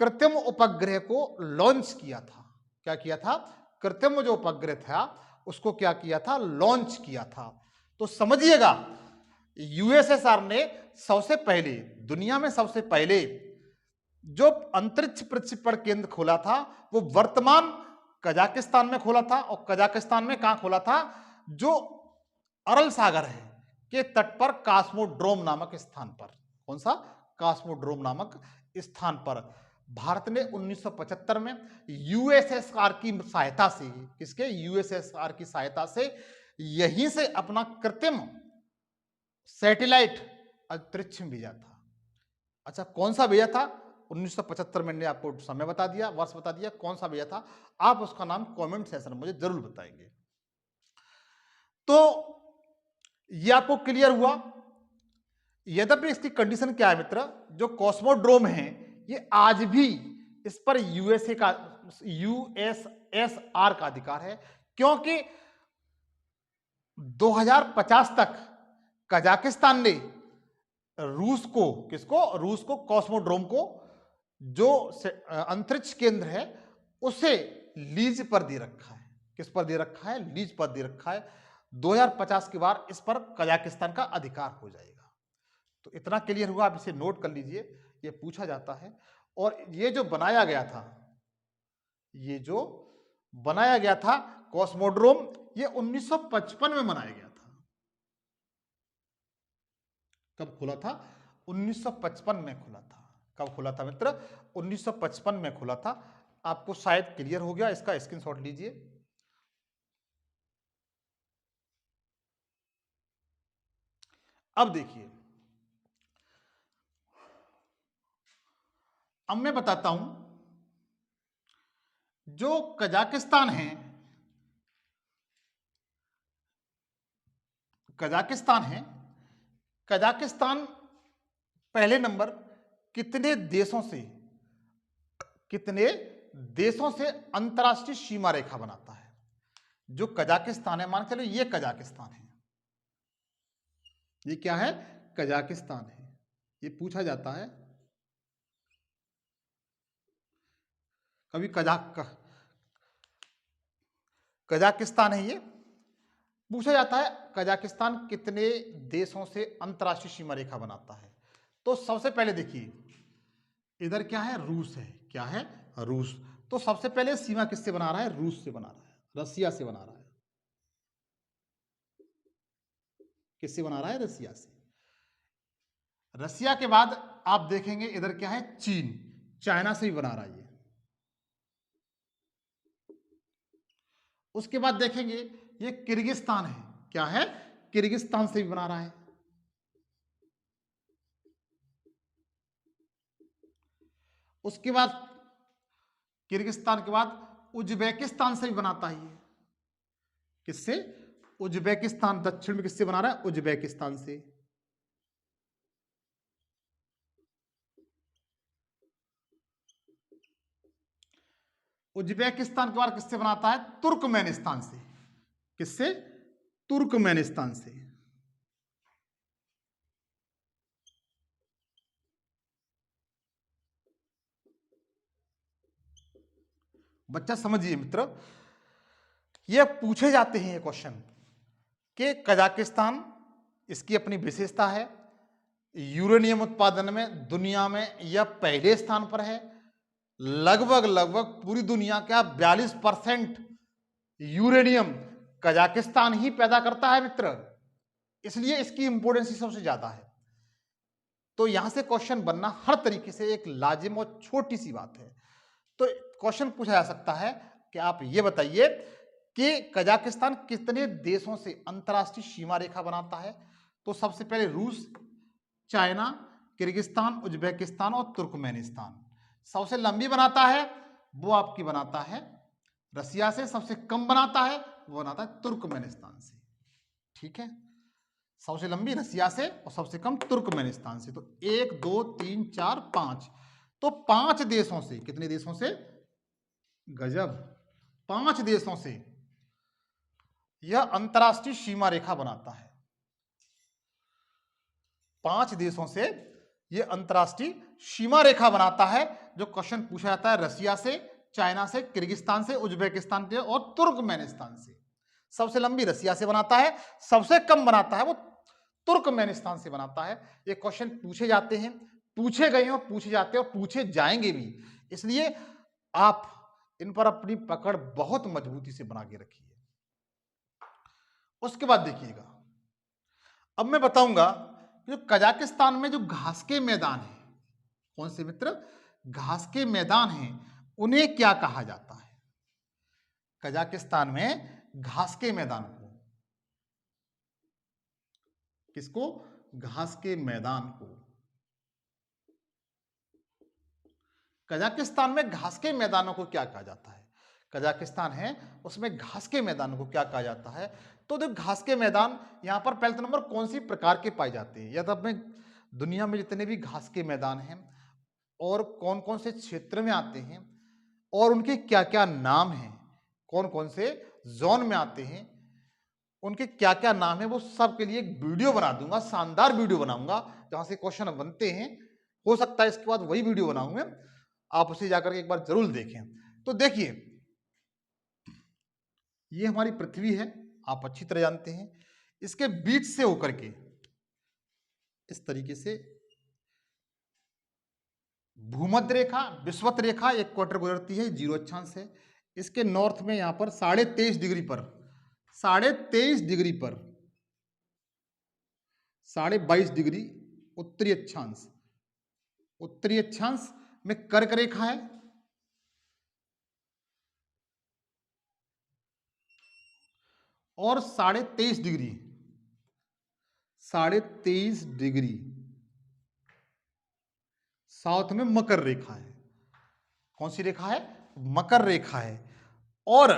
कृत्रिम उपग्रह को लॉन्च किया था। क्या किया था, कृत्रिम जो उपग्रह था उसको क्या किया था, लॉन्च किया था। तो समझिएगा, यूएसएसआर ने सबसे पहले, दुनिया में सबसे पहले जो अंतरिक्ष प्रक्षेपण केंद्र खोला था वो वर्तमान कजाकिस्तान में खोला था। और कजाकिस्तान में कहां खोला था, जो अरल सागर है के तट पर कास्मोड्रोम नामक स्थान पर। कौन सा, कास्मोड्रोम नामक स्थान पर। भारत ने 1975 में यूएसएसआर की सहायता से, किसके, यूएसएसआर की सहायता से यहीं से अपना कृत्रिम सैटेलाइट अंतरिक्ष में भेजा था। अच्छा, कौन सा भेजा था, 1975 में, मैंने आपको समय बता दिया, वर्ष बता दिया, कौन सा भेजा था, आप उसका नाम कमेंट सेक्शन में मुझे जरूर बताएंगे। तो ये आपको क्लियर हुआ। यद्यपि इसकी कंडीशन क्या है मित्र, जो कॉस्मोड्रोम है ये आज भी इस पर यूएसए का, यूएसएसआर का अधिकार है, क्योंकि 2050 तक कजाकिस्तान ने रूस को, किसको, रूस को, कॉस्मोड्रोम को, जो अंतरिक्ष केंद्र है उसे लीज पर दे रखा है। किस पर दे रखा है, लीज पर दे रखा है। 2050 के बाद इस पर कजाकिस्तान का अधिकार हो जाएगा। तो इतना क्लियर हुआ, आप इसे नोट कर लीजिए, ये पूछा जाता है। और ये जो बनाया गया था, ये जो बनाया गया था कॉस्मोड्रोम, ये 1955 में बनाया गया था। कब खुला था, 1955 में खुला था। कब खुला था मित्र, 1955 में खुला था। आपको शायद क्लियर हो गया, इसका स्क्रीनशॉट लीजिए। अब देखिए, अब मैं बताता हूं, जो कजाकिस्तान है, कजाकिस्तान है, कजाकिस्तान पहले नंबर कितने देशों से, कितने देशों से अंतरराष्ट्रीय सीमा रेखा बनाता है। जो कजाकिस्तान है, मान के चलो ये कजाकिस्तान है, ये क्या है, कजाकिस्तान है। ये पूछा जाता है कभी, कजाकिस्तान है, ये पूछा जाता है कजाकिस्तान कितने देशों से अंतरराष्ट्रीय सीमा रेखा बनाता है। तो सबसे पहले देखिए, इधर क्या है, रूस है, क्या है, रूस। तो सबसे पहले सीमा किससे बना रहा है, रूस से बना रहा है, रसिया से बना रहा है। किससे बना रहा है, रसिया से। रसिया के बाद आप देखेंगे इधर क्या है, चीन, चाइना से भी बना रहा है ये। उसके बाद देखेंगे ये किर्गिस्तान है, क्या है, किर्गिस्तान से भी बना रहा है। उसके बाद किर्गिस्तान के बाद उज्बेकिस्तान से भी बनाता है ये। किससे? उज्बेकिस्तान। दक्षिण में किससे बना रहा है? उज्बेकिस्तान से। उज्बेकिस्तान के बाद किससे बनाता है? तुर्कमेनिस्तान से। किससे? तुर्कमेनिस्तान से। बच्चा समझिए मित्र, ये पूछे जाते हैं ये क्वेश्चन कि कजाकिस्तान, इसकी अपनी विशेषता है, यूरेनियम उत्पादन में दुनिया में यह पहले स्थान पर है। लगभग पूरी दुनिया का 42% यूरेनियम कजाकिस्तान ही पैदा करता है मित्र, इसलिए इसकी इंपोर्टेंस सबसे ज्यादा है। तो यहां से क्वेश्चन बनना हर तरीके से एक लाजिम और छोटी सी बात है। तो क्वेश्चन पूछा जा सकता है कि आप ये बताइए कि कजाकिस्तान कितने देशों से अंतरराष्ट्रीय सीमा रेखा बनाता है? तो सबसे पहले रूस, चाइना, किर्गिस्तान, उज्बेकिस्तान और तुर्कमेनिस्तान। सबसे लंबी बनाता है वो आपकी बनाता है रसिया से, सबसे कम बनाता है वो बनाता है तुर्कमेनिस्तान से। ठीक है, सबसे लंबी रसिया से और सबसे कम तुर्कमेनिस्तान से। तो 1 2 3 4 5, तो 5 देशों से। कितने देशों से? गजब, 5 देशों से यह अंतरराष्ट्रीय सीमा रेखा बनाता है। 5 देशों से यह अंतरराष्ट्रीय सीमा रेखा बनाता है। जो क्वेश्चन पूछा जाता है रसिया से, चाइना से, किर्गिस्तान से, उज्बेकिस्तान से और तुर्कमेनिस्तान से। सबसे लंबी रसिया से बनाता है, सबसे कम बनाता है वो तुर्कमेनिस्तान से बनाता है। ये क्वेश्चन पूछे जाते हैं, पूछे गए और पूछे जाते हैं और पूछे जाएंगे भी, इसलिए आप इन पर अपनी पकड़ बहुत मजबूती से बना के रखिए। उसके बाद देखिएगा, अब मैं बताऊंगा जो कजाकिस्तान में जो घास के मैदान है, कौन से मित्र? घास के मैदान हैं, उन्हें क्या कहा जाता है? कजाकिस्तान में घास के मैदान को, किसको? घास के मैदान को। कजाकिस्तान में घास के मैदानों को क्या कहा जाता है? कजाकिस्तान है उसमें घास के मैदानों को क्या कहा जाता है? तो जो घास के मैदान यहां पर पहले नंबर कौन सी प्रकार के पाए जाते हैं, या तो अपने दुनिया में जितने भी घास के मैदान हैं और कौन कौन से क्षेत्र में आते हैं और उनके क्या क्या नाम हैं, कौन कौन से जोन में आते हैं, उनके क्या क्या नाम है, वो सब के लिए एक वीडियो बना दूंगा, शानदार वीडियो बनाऊंगा जहां से क्वेश्चन बनते हैं। हो सकता है इसके बाद वही वीडियो बनाऊंगा, आप उसे जाकर के एक बार जरूर देखें। तो देखिए, ये हमारी पृथ्वी है, आप अच्छी तरह जानते हैं। इसके बीच से होकर के इस तरीके से भूमध्य रेखा, विषुवत रेखा एक क्वार्टर गुजरती है, 0 अक्षांश है। इसके नॉर्थ में यहां पर 23.5 डिग्री पर, 23.5 डिग्री पर 22.5 डिग्री उत्तरी अक्षांश, उत्तरी अक्षांश में कर्क रेखा है। और 23.5 डिग्री, 23.5 डिग्री साउथ में मकर रेखा है। कौन सी रेखा है? मकर रेखा है। और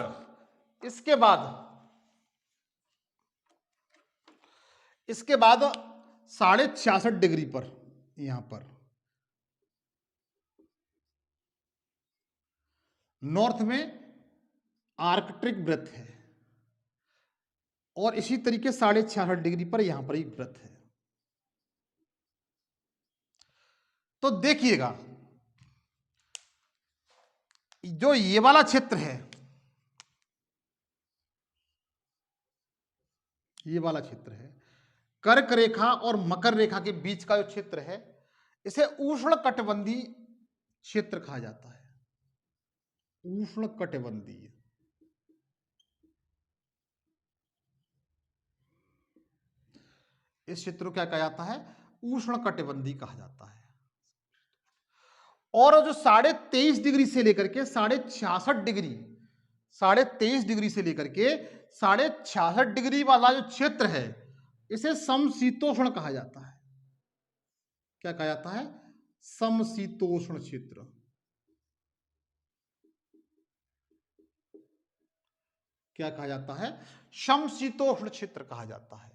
इसके बाद 66.5 डिग्री पर यहां पर नॉर्थ में आर्कटिक वृत्त है। और इसी तरीके 66.5 डिग्री पर यहां पर एक वृत्त है। तो देखिएगा, जो ये वाला क्षेत्र है, ये वाला क्षेत्र है कर्क रेखा और मकर रेखा के बीच का जो क्षेत्र है, इसे उष्णकटिबंधीय क्षेत्र कहा जाता है। उष्णकटिबंधीय। इस क्षेत्र को क्या कहा जाता है? उष्णकटिबंधीय कहा जाता है। और जो 23.5 डिग्री से लेकर के 66.5 डिग्री, 23.5 डिग्री से लेकर के 66.5 डिग्री वाला जो क्षेत्र है, इसे समशीतोष्ण कहा जाता है। क्या कहा जाता है? समशीतोष्ण क्षेत्र। क्या कहा जाता है? समशीतोष्ण क्षेत्र कहा जाता है।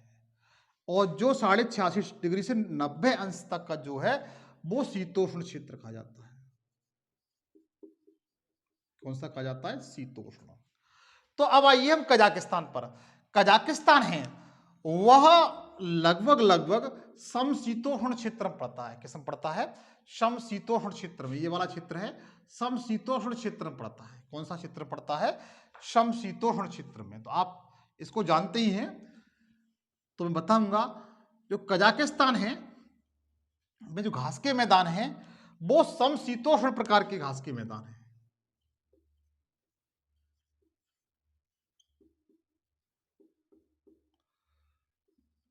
और जो 86.5 डिग्री से 90 अंश तक का जो है वो शीतोष्ण क्षेत्र कहा जाता है। कौन सा कहा जाता है? शीतोष्ण। तो अब आइए हम कजाकिस्तान पर। कजाकिस्तान है वह लगभग लगभग समशीतोष्ण क्षेत्र में पड़ता है। किस में पड़ता है? समशीतोष्ण क्षेत्र में। ये वाला क्षेत्र है समशीतोष्ण क्षेत्र में पड़ता है। कौन सा क्षेत्र पड़ता है? समशीतोष्ण क्षेत्र में। तो आप इसको जानते ही हैं, तो मैं बताऊंगा जो कजाकिस्तान है में जो घास के मैदान है वो समशीतोष्ण प्रकार के घास के मैदान है।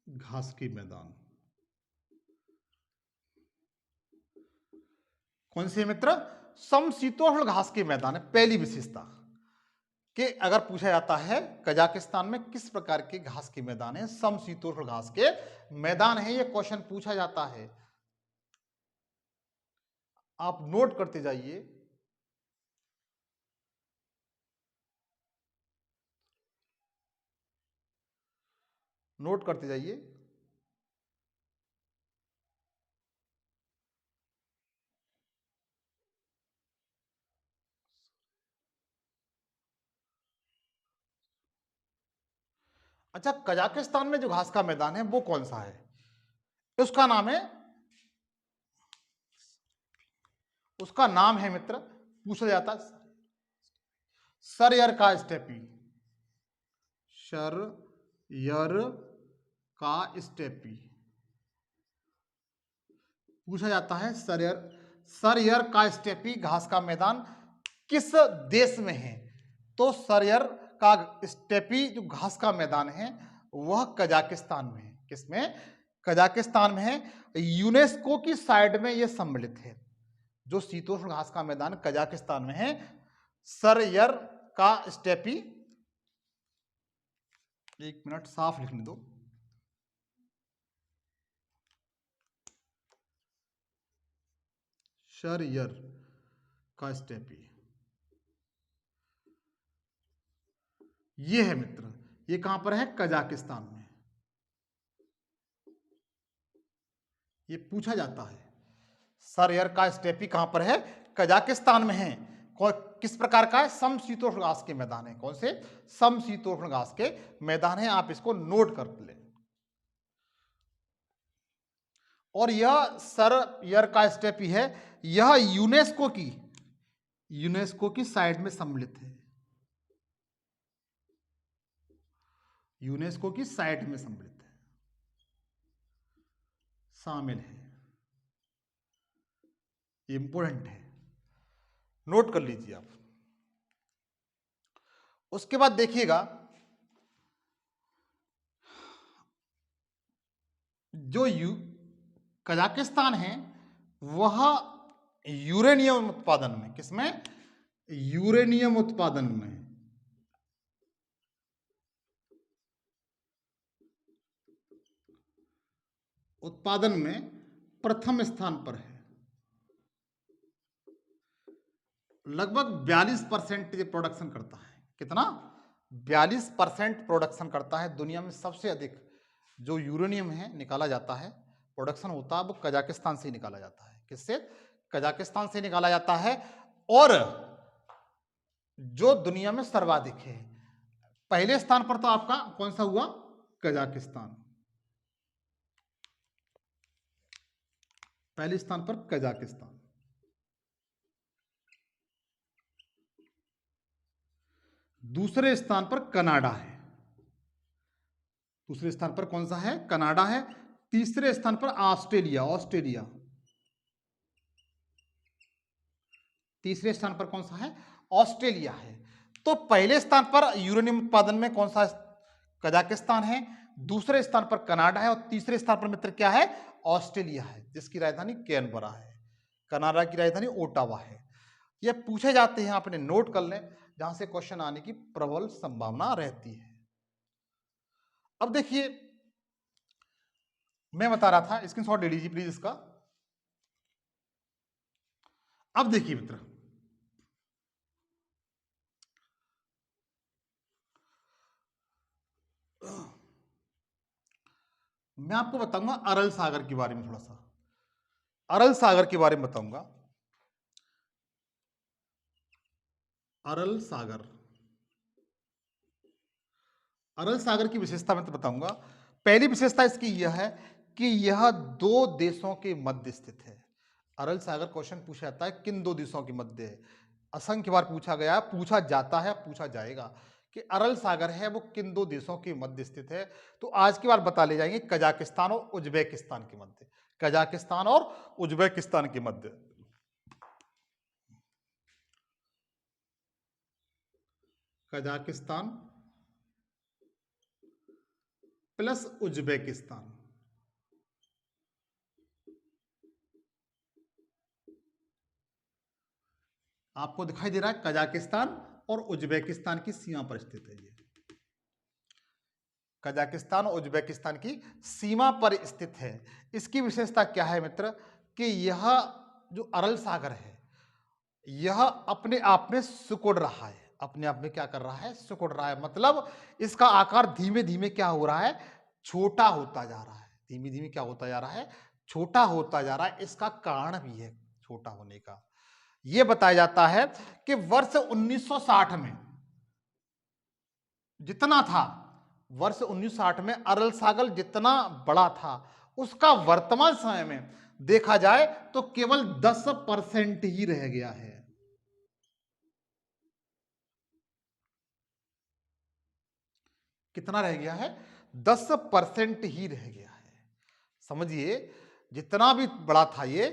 घास के मैदान कौन से मित्र? समशीतोष्ण घास के मैदान है। पहली विशेषता कि अगर पूछा जाता है कजाकिस्तान में किस प्रकार के घास के मैदान है, समशीतोष्ण घास के मैदान है, यह क्वेश्चन पूछा जाता है। आप नोट करते जाइए। नोट करते जाइए। अच्छा, कजाकिस्तान में जो घास का मैदान है वो कौन सा है? उसका नाम है, उसका नाम है मित्र, पूछा जाता है सरयर का स्टेपी। सरयर का स्टेपी पूछा जाता है। सरयर का स्टेपी घास का मैदान किस देश में है? तो सरयर का स्टेपी जो घास का मैदान है वह कजाकिस्तान में है। किसमें? कजाकिस्तान में है। यूनेस्को की साइड में यह सम्मिलित है। जो शीतोष्ण घास का मैदान कजाकिस्तान में है, सरयर का स्टेपी, एक मिनट साफ लिखने दो, सरयर का स्टेपी ये है मित्र। ये कहां पर है? कजाकिस्तान में। ये पूछा जाता है सरयर का स्टेपी कहां पर है? कजाकिस्तान में है। किस प्रकार का है? समशीतोष्ण घास के मैदान है। कौन से? समशीतोष्ण घास के मैदान है। आप इसको नोट कर लें। और यह सरयर का स्टेपी है, यह यूनेस्को की साइड में सम्मिलित है। यूनेस्को की साइट में सम्मिलित है, शामिल है। इंपोर्टेंट है, नोट कर लीजिए आप। उसके बाद देखिएगा जो कजाकिस्तान है वह यूरेनियम उत्पादन में, किसमें? यूरेनियम उत्पादन में प्रथम स्थान पर है। लगभग 42% ये प्रोडक्शन करता है। कितना? 42% प्रोडक्शन करता है। दुनिया में सबसे अधिक जो यूरेनियम है निकाला जाता है, प्रोडक्शन होता है, वो कजाकिस्तान से ही निकाला जाता है। किससे? कजाकिस्तान से निकाला जाता है। और जो दुनिया में सर्वाधिक है, पहले स्थान पर तो आपका कौन सा हुआ? कजाकिस्तान। पहले स्थान पर कजाकिस्तान, दूसरे स्थान पर कनाडा है। दूसरे स्थान पर कौन सा है? कनाडा है। तीसरे स्थान पर ऑस्ट्रेलिया। तीसरे स्थान पर कौन सा है? ऑस्ट्रेलिया है। तो पहले स्थान पर यूरेनियम उत्पादन में कौन सा? कजाकिस्तान है। दूसरे स्थान पर कनाडा है और तीसरे स्थान पर मित्र क्या है? ऑस्ट्रेलिया है, जिसकी राजधानी कैनबरा है। कनाडा की राजधानी ओटावा है। ये पूछे जाते हैं, आपने नोट कर लें, जहां से क्वेश्चन आने की प्रबल संभावना रहती है। अब देखिए, मैं बता रहा था, स्क्रीनशॉट ले लीजिए प्लीज इसका। अब देखिए मित्र, मैं आपको बताऊंगा अरल सागर के बारे में थोड़ा सा, अरल सागर के बारे में बताऊंगा। अरल सागर, अरल सागर की विशेषता मैं तो बताऊंगा। पहली विशेषता इसकी यह है कि यह दो देशों के मध्य स्थित है। अरल सागर क्वेश्चन पूछा जाता है किन दो देशों के मध्य है, असंख्य बार पूछा गया, पूछा जाता है, पूछा जाएगा कि अरल सागर है वो किन दो देशों के मध्य स्थित है। तो आज की बार बता ले जाएंगे कजाकिस्तान और उज्बेकिस्तान के मध्य, कजाकिस्तान और उज्बेकिस्तान के मध्य, कजाकिस्तान प्लस उज्बेकिस्तान। आपको दिखाई दे रहा है कजाकिस्तान और उज्बेकिस्तान की सीमा पर स्थित है। ये कजाकिस्तान और उज्बेकिस्तान की सीमा पर स्थित है। इसकी विशेषता क्या है मित्र कि यह जो अरल सागर है यह अपने आप में सिकुड़ रहा है, अपने आप में क्या कर रहा है, सिकुड़ रहा है। मतलब इसका आकार धीमे धीमे क्या हो रहा है, छोटा होता जा रहा है, धीमे धीमे क्या होता जा रहा है, छोटा होता जा रहा है। इसका कारण भी है छोटा होने का। यह बताया जाता है कि वर्ष 1960 में जितना था, वर्ष 1960 में अरल सागर जितना बड़ा था उसका वर्तमान समय में देखा जाए तो केवल 10% ही रह गया है। कितना रह गया है, 10% ही रह गया है। समझिए जितना भी बड़ा था ये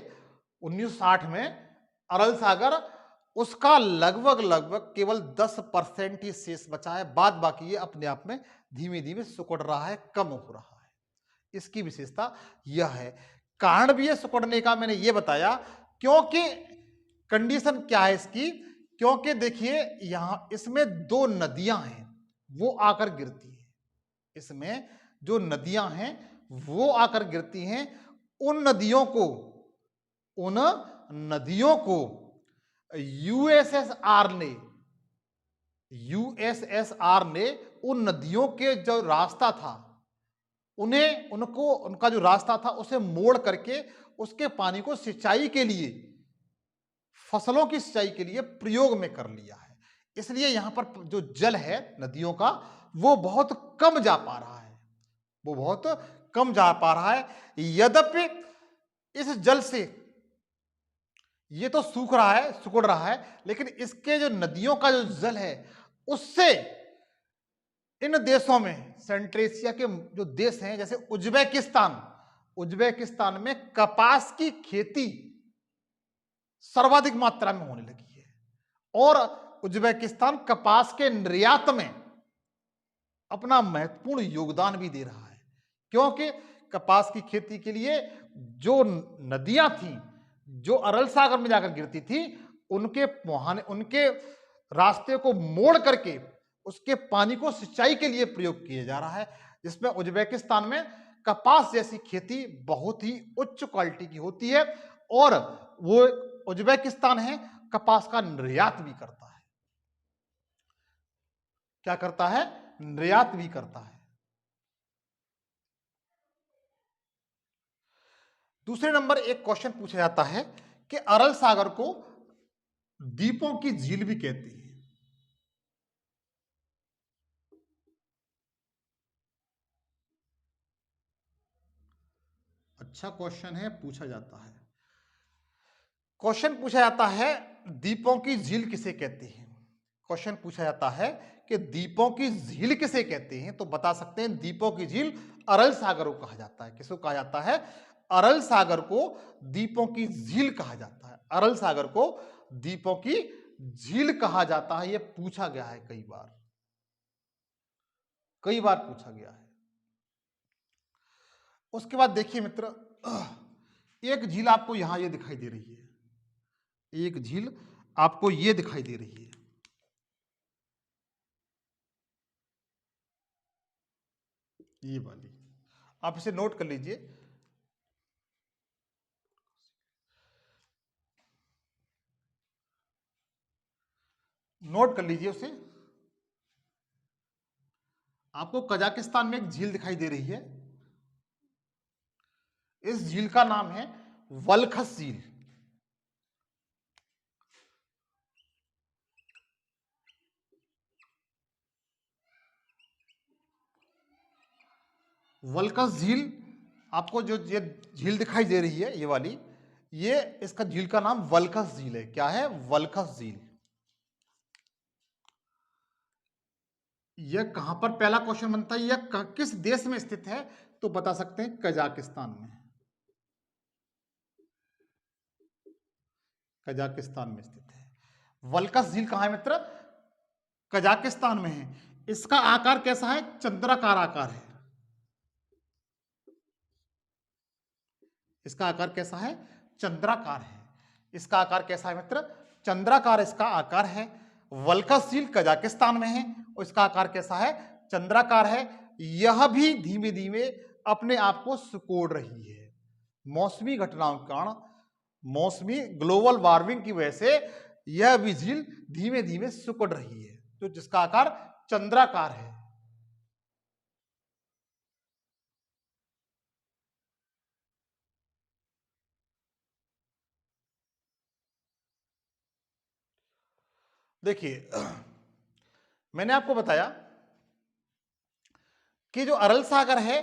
1960 में अरल सागर, उसका लगभग लगभग केवल 10% ही शेष बचा है, बाद बाकी ये अपने आप में धीमे धीमे सिकुड़ रहा है, कम हो रहा है। इसकी विशेषता यह है। कारण भी है सिकुड़ने का, मैंने ये बताया क्योंकि कंडीशन क्या है इसकी, क्योंकि देखिए यहां इसमें दो नदियां हैं वो आकर गिरती है, इसमें जो नदियां हैं वो आकर गिरती हैं। उन नदियों को, उन नदियों को यूएसएसआर ने, यूएसएसआर ने उन नदियों के जो रास्ता था उन्हें, उनको, उनका जो रास्ता था उसे मोड़ करके उसके पानी को सिंचाई के लिए, फसलों की सिंचाई के लिए प्रयोग में कर लिया है। इसलिए यहां पर जो जल है नदियों का वो बहुत कम जा पा रहा है, वो बहुत कम जा पा रहा है। यद्यपि इस जल से ये तो सूख रहा है, सिकुड़ रहा है, लेकिन इसके जो नदियों का जो जल है उससे इन देशों में, सेंट्रल एशिया के जो देश हैं जैसे उज्बेकिस्तान, उज्बेकिस्तान में कपास की खेती सर्वाधिक मात्रा में होने लगी है और उज्बेकिस्तान कपास के निर्यात में अपना महत्वपूर्ण योगदान भी दे रहा है। क्योंकि कपास की खेती के लिए जो नदियां थी जो अरल सागर में जाकर गिरती थी उनके मुहाने, उनके रास्ते को मोड़ करके उसके पानी को सिंचाई के लिए प्रयोग किया जा रहा है, जिसमें उज्बेकिस्तान में कपास जैसी खेती बहुत ही उच्च क्वालिटी की होती है और वो उज्बेकिस्तान है कपास का निर्यात भी करता है। क्या करता है, निर्यात भी करता है। दूसरे नंबर एक क्वेश्चन पूछा जाता है कि अरल सागर को द्वीपों की झील भी कहती है। अच्छा क्वेश्चन है, पूछा जाता है, क्वेश्चन पूछा जाता है द्वीपों की झील किसे कहती है। क्वेश्चन पूछा जाता है कि द्वीपों की झील किसे कहते हैं, तो बता सकते हैं द्वीपों की झील अरल सागर को कहा जाता है। किसको कहा जाता है, अरल सागर को द्वीपों की झील कहा जाता है। अरल सागर को द्वीपों की झील कहा जाता है। यह पूछा गया है कई बार, कई बार पूछा गया है। उसके बाद देखिए मित्र, एक झील आपको यहां ये दिखाई दे रही है, एक झील आपको ये दिखाई दे रही है, ये वाली, आप इसे नोट कर लीजिए। नोट कर लीजिए उसे। आपको कजाकिस्तान में एक झील दिखाई दे रही है। इस झील का नाम है वल्खस झील। वल्खस झील, आपको जो ये झील दिखाई दे रही है ये वाली, ये इसका झील का नाम वल्खस झील है। क्या है? वल्खस झील। यह कहां पर, पहला क्वेश्चन बनता है, यह किस देश में स्थित है? तो बता सकते हैं कजाकिस्तान में। कजाकिस्तान में स्थित है। वल्खस झील कहां है मित्र? कजाकिस्तान में है। इसका आकार कैसा है? चंद्राकार आकार है। इसका आकार कैसा है? चंद्राकार है। इसका आकार कैसा है मित्र? चंद्राकार इसका आकार है। वल्खस झील कजाकिस्तान में है और इसका आकार कैसा है? चंद्राकार है। यह भी धीमे धीमे अपने आप को सिकोड़ रही है। मौसमी घटनाओं के कारण, मौसमी ग्लोबल वार्मिंग की वजह से यह भी झील धीमे धीमे सिकुड़ रही है, तो जिसका आकार चंद्राकार है। देखिए, मैंने आपको बताया कि जो अरल सागर है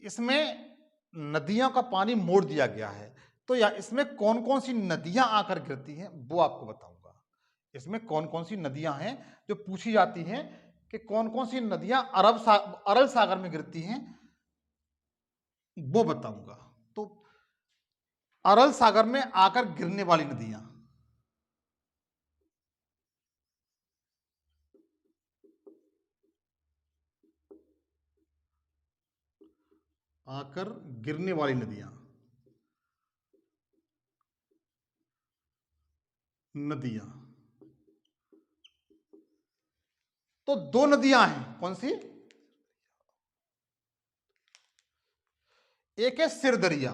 इसमें नदियों का पानी मोड़ दिया गया है। तो या इसमें कौन कौन सी नदियां आकर गिरती हैं वो आपको बताऊंगा। इसमें कौन कौन सी नदियां हैं जो पूछी जाती हैं कि कौन कौन सी नदियां अरल सागर में गिरती हैं, वो बताऊंगा। तो अरल सागर में आकर गिरने वाली नदियां, आकर गिरने वाली नदियां, नदियां तो दो नदियां हैं। कौन सी? एक है सिरदरिया,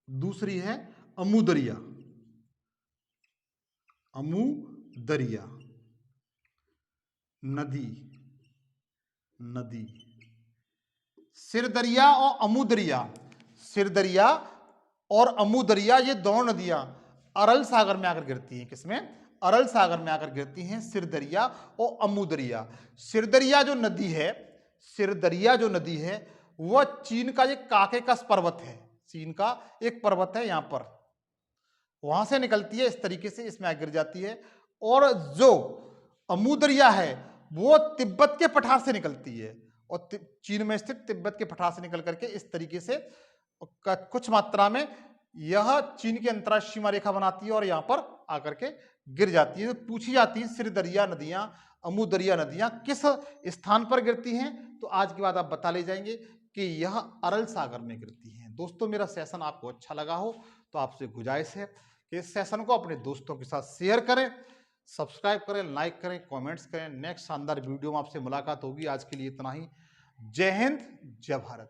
दूसरी है अमुदरिया। अमुदरिया नदी, नदी सिरदरिया और अमुदरिया, सिरदरिया और अमुदरिया, ये दोनों नदियां अरल सागर में आकर गिरती हैं। किसमें? अरल सागर में आकर गिरती हैं, सिरदरिया और अमुदरिया। सिरदरिया जो नदी है, सिरदरिया जो नदी है वह चीन का एक काकेकस पर्वत है। चीन का एक पर्वत है यहां पर, वहां से निकलती है, इस तरीके से इसमें गिर जाती है। और जो अमुदरिया है वो तिब्बत के पठार से निकलती है और चीन में स्थित तिब्बत के पठार से निकल करके इस तरीके से कुछ मात्रा में यह चीन की अंतर्राष्ट्रीय सीमा रेखा बनाती है और यहां पर आकर के गिर जाती है। तो पूछी जाती है सिरदरिया नदियां, अमुदरिया नदियां किस स्थान पर गिरती हैं, तो आज के बाद आप बता ले जाएंगे कि यह अरल सागर में गिरती हैं। दोस्तों, मेरा सेशन आपको अच्छा लगा हो तो आपसे गुजारिश है कि इस सेशन को अपने दोस्तों के साथ शेयर करें, सब्सक्राइब करें, लाइक करें, कमेंट्स करें। नेक्स्ट शानदार वीडियो में आपसे मुलाकात होगी। आज के लिए इतना ही। जय हिंद, जय भारत।